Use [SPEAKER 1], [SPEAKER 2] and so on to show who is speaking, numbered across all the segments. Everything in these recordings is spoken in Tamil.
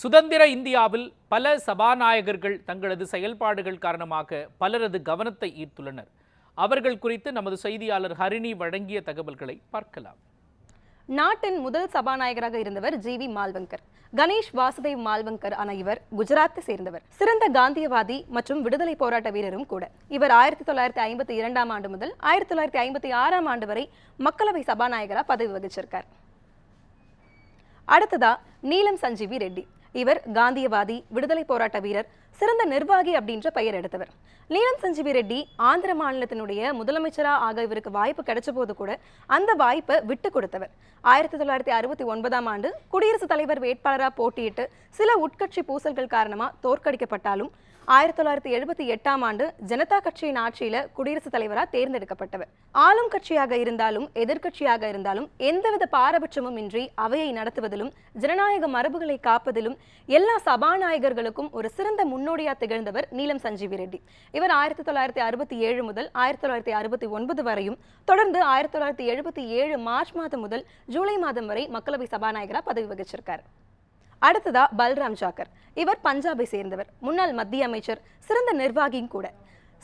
[SPEAKER 1] சுதந்திர இந்தியாவில் பல சபாநாயகர்கள் தங்களது செயல்பாடுகள் காரணமாக பலரது கவனத்தை ஈர்த்துள்ளனர். அவர்கள் குறித்து நமது செய்தியாளர் ஹரிணி வழங்கிய தகவல்களை பார்க்கலாம்.
[SPEAKER 2] நாட்டின் முதல் சபாநாயகராக இருந்தவர் ஜி.வி. மால்வங்கர். கணேஷ் வாசுதேவ் மால்வங்கர் ஆன இவர் குஜராத்தை சேர்ந்தவர். சிறந்த காந்தியவாதி மற்றும் விடுதலை போராட்ட வீரரும் கூட. இவர் 1952ஆம் ஆண்டு முதல் 1956ஆம் ஆண்டு வரை மக்களவை சபாநாயகரா பதவி வகிச்சிருக்கார். அடுத்ததா நீலம் சஞ்சீவி ரெட்டி. இவர் காந்தியவாதி, விடுதலை போராட்ட வீரர், சிறந்த நிர்வாகி அப்படின்ற பெயர் எடுத்தவர். நீலம் சஞ்சீவி ரெட்டி ஆந்திர மாநிலத்தினுடைய முதலமைச்சரா ஆக இவருக்கு வாய்ப்பு கிடைச்ச போது கூட அந்த வாய்ப்பை விட்டு கொடுத்தவர். 1969ஆம் ஆண்டு குடியரசுத் தலைவர் வேட்பாளராக போட்டியிட்டு சில உட்கட்சி பூசல்கள் காரணமா தோற்கடிக்கப்பட்டாலும் 1978ஆம் ஆண்டு ஜனதா கட்சியின் ஆட்சியில குடியரசுத் தலைவராக தேர்ந்தெடுக்கப்பட்டவர். ஆளும் கட்சியாக இருந்தாலும் எதிர்கட்சியாக இருந்தாலும் எந்தவித பாரபட்சமும் இன்றி அவையை நடத்துவதிலும் ஜனநாயக மரபுகளை காப்பதிலும் எல்லா சபாநாயகர்களுக்கும் ஒரு சிறந்த முன்னோடியா திகழ்ந்தவர் நீலம் சஞ்சீவி ரெட்டி. இவர் 1967 முதல் 1969 வரையும் தொடர்ந்து 1977 மார்ச் மாதம் முதல் ஜூலை மாதம் வரை மக்களவை சபாநாயகரா பதவி வகிச்சிருக்கார். அடுத்ததா பல்ராம் ஜாக்கர். இவர் பஞ்சாபை சேர்ந்தவர், முன்னாள் மத்திய அமைச்சர், சிறந்த நிர்வாகியும் கூட.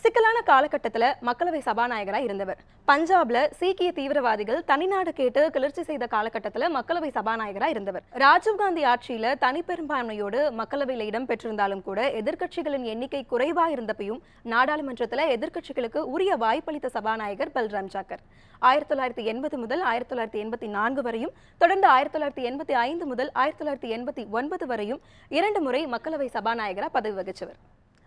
[SPEAKER 2] சிக்கலான காலகட்டத்தில் மக்களவை சபாநாயகரா இருந்தவர். பஞ்சாப்ல சீக்கிய தீவிரவாதிகள் தனிநாடு கேட்டு கிளர்ச்சி செய்த காலகட்டத்தில் மக்களவை சபாநாயகரா இருந்தவர். ராஜீவ்காந்தி ஆட்சியில தனிப்பெரும்பான்மையோடு மக்களவையில் இடம் பெற்றிருந்தாலும் கூட எதிர்க்கட்சிகளின் எண்ணிக்கை குறைவா இருந்தப்பையும் நாடாளுமன்றத்தில் எதிர்க்கட்சிகளுக்கு உரிய வாய்ப்பளித்த சபாநாயகர் பல்ராம் ஜாக்கர். 1980 முதல் 1984 வரையும் தொடர்ந்து 1985 முதல் 1989 வரையும் 2 முறை மக்களவை சபாநாயகரா பதவி வகிச்சவர்.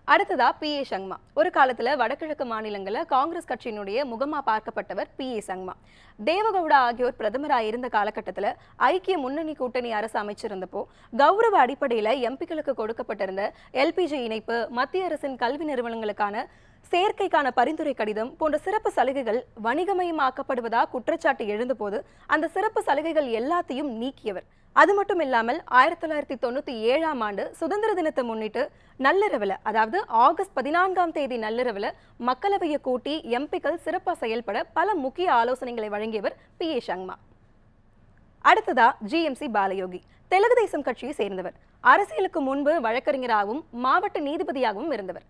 [SPEAKER 2] அடுத்ததா பி.ஏ. சங்மா. ஒரு காலத்துல வடகிழக்கு மாநிலங்கள காங்கிரஸ் கட்சியினுடைய முகமா பார்க்கப்பட்டவர் பி.ஏ. சங்மா. தேவகவுடா ஆகியோர் பிரதமராக இருந்த காலகட்டத்தில் ஐக்கிய முன்னணி கூட்டணி அரசு அமைச்சிருந்தப்போ கௌரவ அடிப்படையில் எம்பிக்களுக்கு கொடுக்கப்பட்டிருந்த எல்பிஜி இணைப்பு, மத்திய அரசின் கல்வி நிறுவனங்களுக்கான சேர்க்கைக்கான பரிந்துரை கடிதம் போன்ற சிறப்பு சலுகைகள் வணிகமயமாக்கப்படுவதா குற்றச்சாட்டு எழுந்தபோது அந்த சிறப்பு சலுகைகள் எல்லாத்தையும் நீக்கியவர். அது மட்டும் இல்லாமல் 1997ஆம் ஆண்டு சுதந்திர தினத்தை முன்னிட்டு நள்ளிரவில், அதாவது ஆகஸ்ட் 14ஆம் தேதி நள்ளிரவில் மக்களவையை கூட்டி எம்பிக்கள் சிறப்பாக செயல்பட பல முக்கிய ஆலோசனைகளை வழங்கியவர் பி.ஏ. சங்மா. அடுத்ததா ஜி.எம்.சி. பாலயோகி. தெலுங்கு தேசம் கட்சியை சேர்ந்தவர். அரசியலுக்கு முன்பு வழக்கறிஞராகவும் மாவட்ட நீதிபதியாகவும் இருந்தவர்.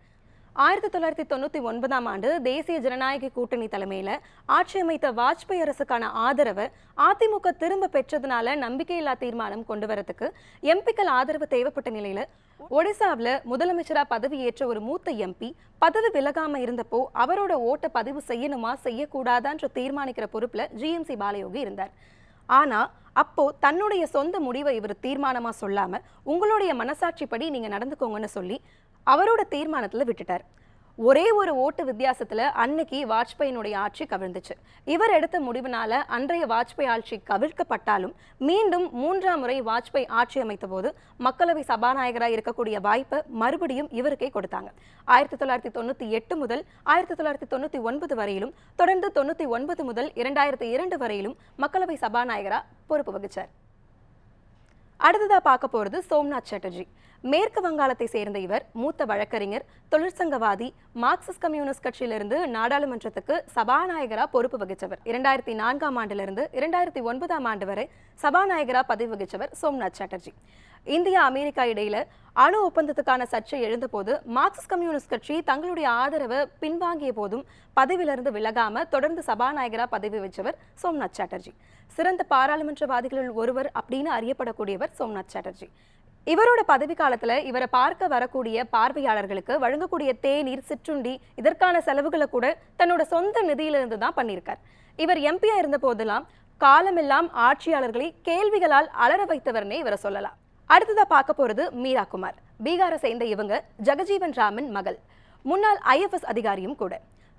[SPEAKER 2] 1999ஆம் ஆண்டு தேசிய ஜனநாயக கூட்டணி தலைமையில ஆட்சி அமைத்த வாஜ்பாய் அரசுக்கான ஆதரவை அதிமுக திரும்ப பெற்றதுனால நம்பிக்கையில்லா தீர்மானம் கொண்டு வரதுக்கு எம்பிக்கள் ஆதரவு தேவைப்பட்ட நிலையில ஒடிசாவில் முதலமைச்சரா பதவி ஏற்ற ஒரு மூத்த எம்பி பதவி விலகாம இருந்தப்போ அவரோட ஓட்டை பதிவு செய்யணுமா செய்யக்கூடாதான்ற தீர்மானிக்கிற பொறுப்புல ஜி.எம்.சி. பாலயோகி இருந்தார். ஆனா அப்போ தன்னுடைய சொந்த முடிவை இவர் தீர்மானமா சொல்லாம உங்களுடைய மனசாட்சிப்படி நீங்க நடந்துக்கோங்கன்னு சொல்லி அவரோட தீர்மானத்துல விட்டுட்டார். ஒரே ஒரு ஓட்டு வித்தியாசத்துல அன்னைக்கு வாஜ்பாயினுடைய ஆட்சி கவிழ்ந்துச்சு. இவர் எடுத்த முடிவினால அன்றைய வாஜ்பாய் ஆட்சி கவிழ்க்கப்பட்டாலும் மீண்டும் 3ஆம் முறை வாஜ்பாய் ஆட்சி அமைத்த போது மக்களவை சபாநாயகராக இருக்கக்கூடிய வாய்ப்பை மறுபடியும் இவருக்கே கொடுத்தாங்க. 1998 முதல் 1999 வரையிலும் தொடர்ந்து 99 முதல் 2002 வரையிலும் மக்களவை சபாநாயகரா பொறுப்பு வகிச்சார். அடுத்ததா பார்க்க போறது சோம்நாத் சாட்டர்ஜி. மேற்கு வங்காளத்தை சேர்ந்த இவர் மூத்த வழக்கறிஞர், தொழிற்சங்கவாதி, மார்க்சிஸ்ட் கம்யூனிஸ்ட் கட்சியிலிருந்து நாடாளுமன்றத்துக்கு சபாநாயகரா பொறுப்பு வகிச்சவர். 2004ஆம் ஆண்டிலிருந்து 2009ஆம் ஆண்டு வரை சபாநாயகரா பதவி வகிச்சவர் சோம்நாத் சாட்டர்ஜி. இந்தியா அமெரிக்கா இடையில அணு ஒப்பந்தத்துக்கான சர்ச்சை எழுந்தபோது மார்க்சிஸ்ட் கம்யூனிஸ்ட் கட்சி தங்களுடைய ஆதரவை பின்வாங்கிய போதும் பதவியிலிருந்து விலகாம தொடர்ந்து சபாநாயகரா பதவி வச்சவர் சோம்நாத் சாட்டர்ஜி. சிறந்த பாராளுமன்றவாதிகளில் ஒருவர் அப்படின்னு அறியப்படக்கூடியவர் சோம்நாத் சாட்டர்ஜி. இவரோட பதவி காலத்துல இவரை பார்க்க வரக்கூடிய பார்வையாளர்களுக்கு வழங்கக்கூடிய தேநீர், சிற்றுண்டி, இதற்கான செலவுகளை கூட தன்னோட சொந்த நிதியிலிருந்து தான் பண்ணியிருக்கார். இவர் எம்பியா இருந்த போதெல்லாம் காலமெல்லாம் ஆட்சியாளர்களை கேள்விகளால் அலற வைத்தவர்னே இவரை சொல்லலாம். அடுத்ததா பார்க்க போறது மீரா குமார். பீகாரை சேர்ந்த இவங்க ஜெகஜீவன் ராமின் மகள், முன்னாள் ஐஎஃப்எஸ் அதிகாரியும் கூட,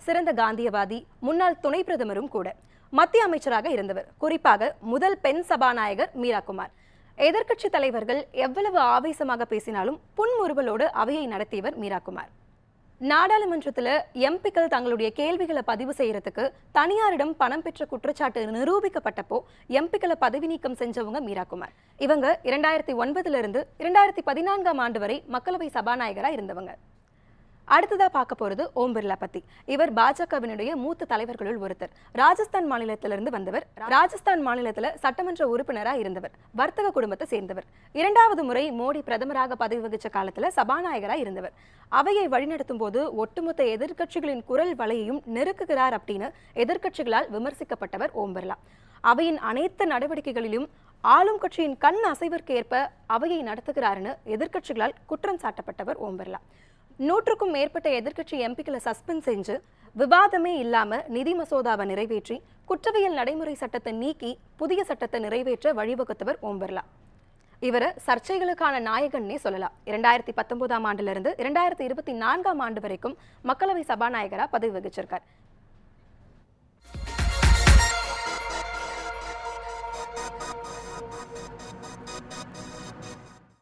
[SPEAKER 2] சிறந்த காந்தியவாதி, முன்னாள் துணை பிரதமரும் கூட, மத்திய அமைச்சராக இருந்தவர். குறிப்பாக முதல் பெண் சபாநாயகர் மீரா குமார். எதிர்க்கட்சி தலைவர்கள் எவ்வளவு ஆவேசமாக பேசினாலும் புன்முறுவலோடு அவையை நடத்தியவர் மீரா குமார். நாடாளுமன்றத்தில் எம்பிக்கள் தங்களுடைய கேள்விகளை பதிவு செய்யறதுக்கு தனியாரிடம் பணம் பெற்ற குற்றச்சாட்டு நிரூபிக்கப்பட்டப்போ எம்பிக்களை பதவி நீக்கம் செஞ்சவங்க மீரா குமார். இவங்க 2009 இருந்து 2014ஆம் ஆண்டு வரை மக்களவை சபாநாயகராக இருந்தவங்க. அடுத்ததா பார்க்க போறது ஓம் பிர்லா பத்தி. இவர் பாஜகவினுடைய மூத்த தலைவர்களுள் ஒருத்தர். ராஜஸ்தான் மாநிலத்திலிருந்து வந்தவர். ராஜஸ்தான் மாநிலத்துல சட்டமன்ற உறுப்பினரா இருந்தவர். வர்த்தக குடும்பத்தை சேர்ந்தவர். 2வது முறை மோடி பிரதமராக பதவி வகிச்ச காலத்துல சபாநாயகரா இருந்தவர். அவையை வழிநடத்தும் போது ஒட்டுமொத்த எதிர்க்கட்சிகளின் குரல் வலையையும் நெருக்குகிறார் அப்படின்னு எதிர்க்கட்சிகளால் விமர்சிக்கப்பட்டவர் ஓம் பிர்லா. அவையின் அனைத்து நடவடிக்கைகளிலும் ஆளும் கட்சியின் கண் அசைவிற்கு ஏற்ப அவையை நடத்துகிறாருன்னு எதிர்க்கட்சிகளால் குற்றம் சாட்டப்பட்டவர் ஓம் பிர்லா. 100க்கும் மேற்பட்ட எதிர்க்கட்சி எம்பிக்களை சஸ்பெண்ட் செஞ்சு விவாதமே இல்லாம நிதி மசோதாவை நிறைவேற்றி குற்றவியல் நடைமுறை சட்டத்தை நீக்கி புதிய சட்டத்தை நிறைவேற்ற வழிவகுத்தவர் ஓம் பிர்லா. இவர் சர்ச்சைகளுக்கான நாயகன்னே சொல்லலாம். 2019ஆம் ஆண்டிலிருந்து 2024ஆம் ஆண்டு வரைக்கும் மக்களவை சபாநாயகரா பதவி வகிச்சிருக்கார்.